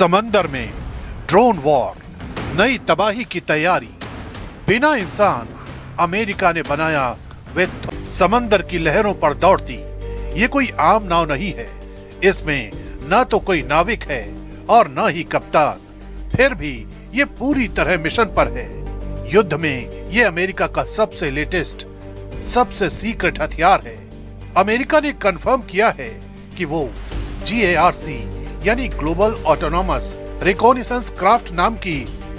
समंदर में drone war, नई तबाही की तैयारी। बिना इंसान अमेरिका ने बनाया विध्वंस, समंदर की लहरों पर दौड़ती ये कोई आम नाव नहीं है। इसमें न तो कोई नाविक है और न ही कप्तान, फिर भी ये पूरी तरह मिशन पर है। युद्ध में ये अमेरिका का सबसे लेटेस्ट, सबसे सीक्रेट हथियार है। अमेरिका ने कंफर्म किया है कि वो GARC यानी ग्लोबल ऑटोनॉमस रिकॉनिसेंस क्राफ्ट नाम की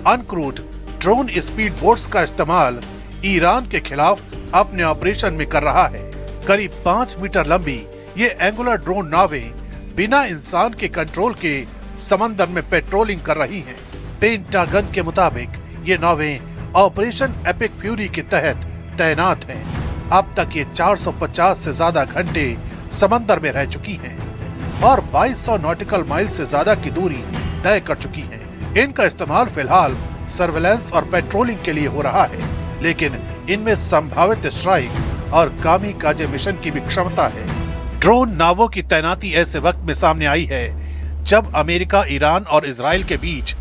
अनक्रूड ड्रोन स्पीड बोट्स का इस्तेमाल ईरान के खिलाफ अपने ऑपरेशन में कर रहा है। करीब 5 मीटर लंबी ये एंगुलर ड्रोन नावें बिना इंसान के कंट्रोल के समंदर में पेट्रोलिंग कर रही हैं। पेंटागन के मुताबिक ये नावें ऑपरेशन एपिक फ्यूरी के तहत तैनात हैं। अब तक ये 450 से ज्यादा घंटे समंदर में रह चुकी हैं और 2200 नॉटिकल माइल से ज्यादा की दूरी तय कर चुकी हैं। इनका इस्तेमाल फिलहाल सर्वेलेंस और पेट्रोलिंग के लिए हो रहा है, लेकिन इनमें संभावित स्ट्राइक और कामिकाजे मिशन की भी क्षमता है। ड्रोन नावों की तैनाती ऐसे वक्त में सामने आई है जब अमेरिका, ईरान और इजराइल के बीच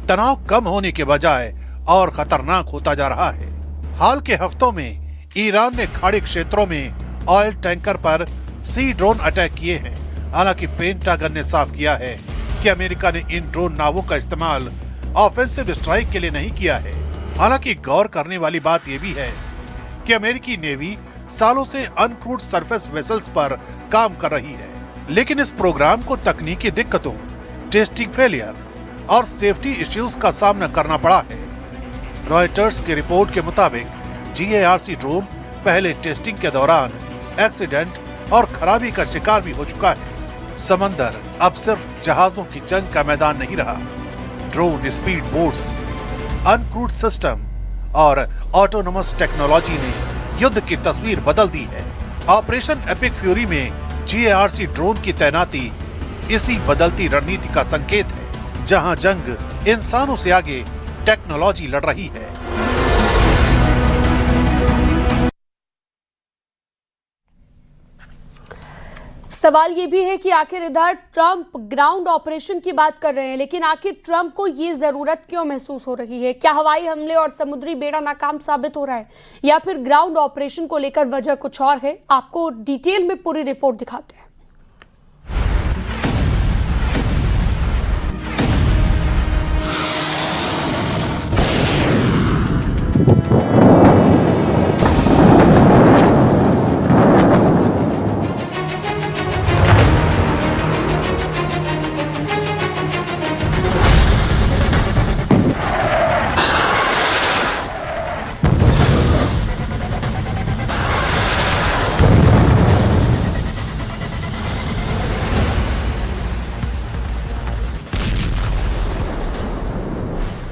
तनाव कम होने के बजाय और खतरनाक होता जा रहा है। हाल के हफ्तों में ईरान ने खाड़ी क्षेत्रों में ऑयल टैंकर पर सी ड्रोन अटैक किए हैं। हालांकि पेंटागन ने साफ किया है कि अमेरिका ने इन ड्रोन नावों का इस्तेमाल ऑफेंसिव स्ट्राइक के लिए नहीं किया है। हालांकि गौर करने वाली बात यह भी है कि अमेरिकी नेवी सालों से अनक्रूड सरफेस वेसल्स पर काम कर रही है, लेकिन इस प्रोग्राम को तकनीकी दिक्कतों, टेस्टिंग फेलियर और सेफ्टी इश्यूज का सामना करना पड़ा है। रॉयटर्स की रिपोर्ट के मुताबिक GARC ड्रोन पहले टेस्टिंग के दौरान एक्सीडेंट और खराबी का शिकार भी हो चुका है। समंदर अब सिर्फ जहाजों की जंग का मैदान नहीं रहा। Drone speed boats, uncrewed system और ऑटोनोमस टेक्नोलॉजी ने युद्ध की तस्वीर बदल दी है। ऑपरेशन एपिक फ्यूरी में GARC ड्रोन की तैनाती इसी बदलती रणनीति का संकेत है, जहां जंग इंसानों से आगे टेक्नोलॉजी लड़ रही है। सवाल ये भी है कि आखिर इधर ट्रंप ग्राउंड ऑपरेशन की बात कर रहे हैं, लेकिन आखिर ट्रंप को ये जरूरत क्यों महसूस हो रही है? क्या हवाई हमले और समुद्री बेड़ा नाकाम साबित हो रहा है, या फिर ग्राउंड ऑपरेशन को लेकर वजह कुछ और है? आपको डिटेल में पूरी रिपोर्ट दिखाते हैं।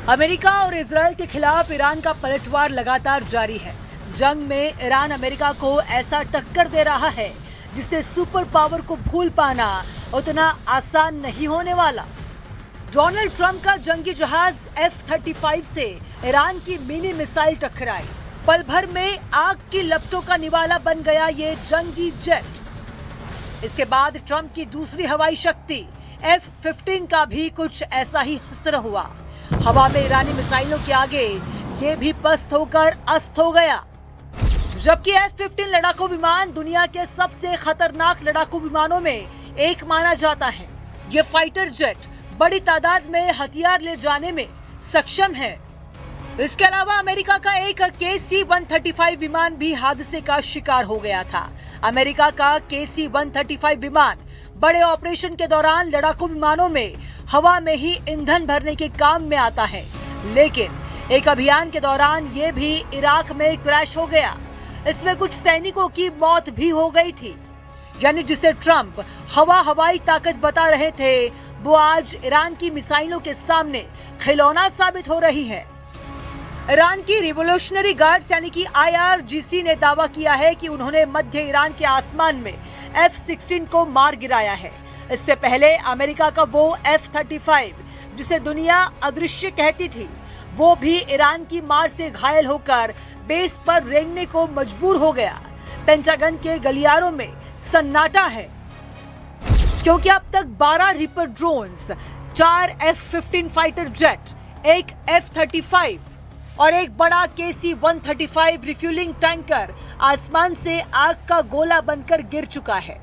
अमेरिका और इजराइल के खिलाफ ईरान का पलटवार लगातार जारी है। जंग में ईरान अमेरिका को ऐसा टक्कर दे रहा है जिससे सुपर पावर को भूल पाना उतना आसान नहीं होने वाला। डोनाल्ड ट्रंप का जंगी जहाज F-35 से ईरान की मिनी मिसाइल टकराई। पल भर में आग की लपटों का निवाला बन गया ये जंगी जेट। इसके बाद ट्रंप की दूसरी हवाई शक्ति F-15 का भी कुछ ऐसा ही असर हुआ। हवा में ईरानी मिसाइलों के आगे ये भी पस्त होकर अस्त हो गया। जबकि F-15 लड़ाकू विमान दुनिया के सबसे खतरनाक लड़ाकू विमानों में एक माना जाता है। ये फाइटर जेट बड़ी तादाद में हथियार ले जाने में सक्षम है। इसके अलावा अमेरिका का एक KC-135 विमान भी हादसे का शिकार हो गया था। अमेरिका का KC-135 विमान बड़े ऑपरेशन के दौरान लड़ाकू विमानों में हवा में ही ईंधन भरने के काम में आता है, लेकिन एक अभियान के दौरान ये भी इराक में क्रैश हो गया। इसमें कुछ सैनिकों की मौत भी हो गई थी। यानी जिसे ट्रंप हवाई ताकत बता रहे थे, वो आज ईरान की मिसाइलों के सामने खिलौना साबित हो रही है। ईरान की रिवोल्यूशनरी गार्ड्स यानी कि IRGC ने दावा किया है कि उन्होंने मध्य ईरान के आसमान में F-16 को मार गिराया है। इससे पहले अमेरिका का वो F-35 जिसे दुनिया अदृश्य कहती थी, वो भी ईरान की मार से घायल होकर बेस पर रेंगने को मजबूर हो गया। पेंटागन के गलियारों में सन्नाटा है, क्योंकि अब तक 12 ripper drones 4 F-15 fighter jet, एक F-35 और एक बड़ा KC-135 रिफ्यूलिंग टैंकर आसमान से आग का गोला बनकर गिर चुका है।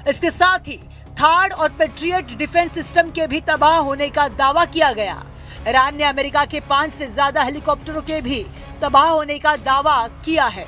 इसके साथ ही थार्ड और पेट्रियट डिफेंस सिस्टम के भी तबाह होने का दावा किया गया। ईरान ने अमेरिका के 5 से ज्यादा हेलीकॉप्टरों के भी तबाह होने का दावा किया है।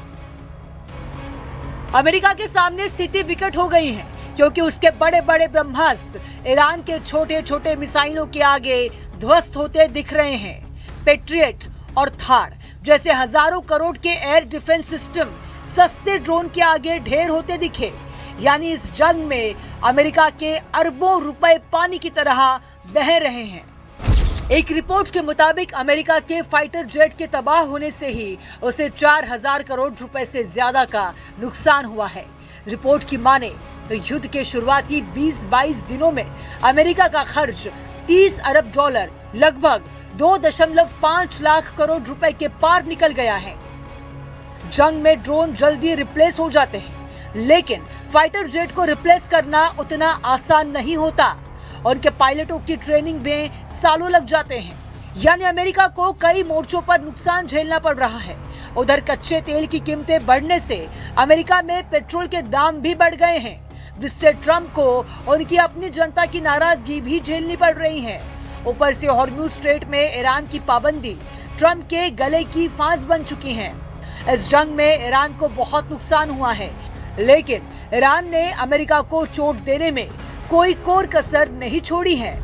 अमेरिका के सामने स्थिति विकट हो गई है क्योंकि उसके बड़े बड़े ब्रह्मास्त्र ईरान के छोटे छोटे मिसाइलों के आगे ध्वस्त होते दिख रहे हैं। पेट्रियट और थार जैसे हजारों करोड़ के एयर डिफेंस सिस्टम सस्ते ड्रोन के आगे ढेर होते दिखे। यानी इस जंग में अमेरिका के अरबों रुपए पानी की तरह बह रहे हैं। एक रिपोर्ट के मुताबिक अमेरिका के फाइटर जेट के तबाह होने से ही उसे 4000 करोड़ रुपए से ज्यादा का नुकसान हुआ है। रिपोर्ट की माने तो युद्ध के शुरुआती 20-22 दिनों में अमेरिका का खर्च 30 अरब डॉलर लगभग 2.5 लाख करोड़ रुपए के पार निकल गया है। जंग में ड्रोन जल्दी रिप्लेस हो जाते हैं, लेकिन फाइटर जेट को रिप्लेस करना उतना आसान नहीं होता। उनके पायलटों की ट्रेनिंग में सालों लग जाते हैं। यानी अमेरिका को कई मोर्चों पर नुकसान झेलना पड़ रहा है। उधर कच्चे तेल की कीमतें बढ़ने से अमेरिका में पेट्रोल के दाम भी बढ़ गए हैं, जिससे ट्रंप को उनकी अपनी जनता की नाराजगी भी झेलनी पड़ रही है। ऊपर से हॉर्मुज़ स्ट्रेट में ईरान की पाबंदी ट्रंप के गले की फांस बन चुकी है। इस जंग में ईरान को बहुत नुकसान हुआ है, लेकिन ईरान ने अमेरिका को चोट देने में कोई कोर कसर नहीं छोड़ी है।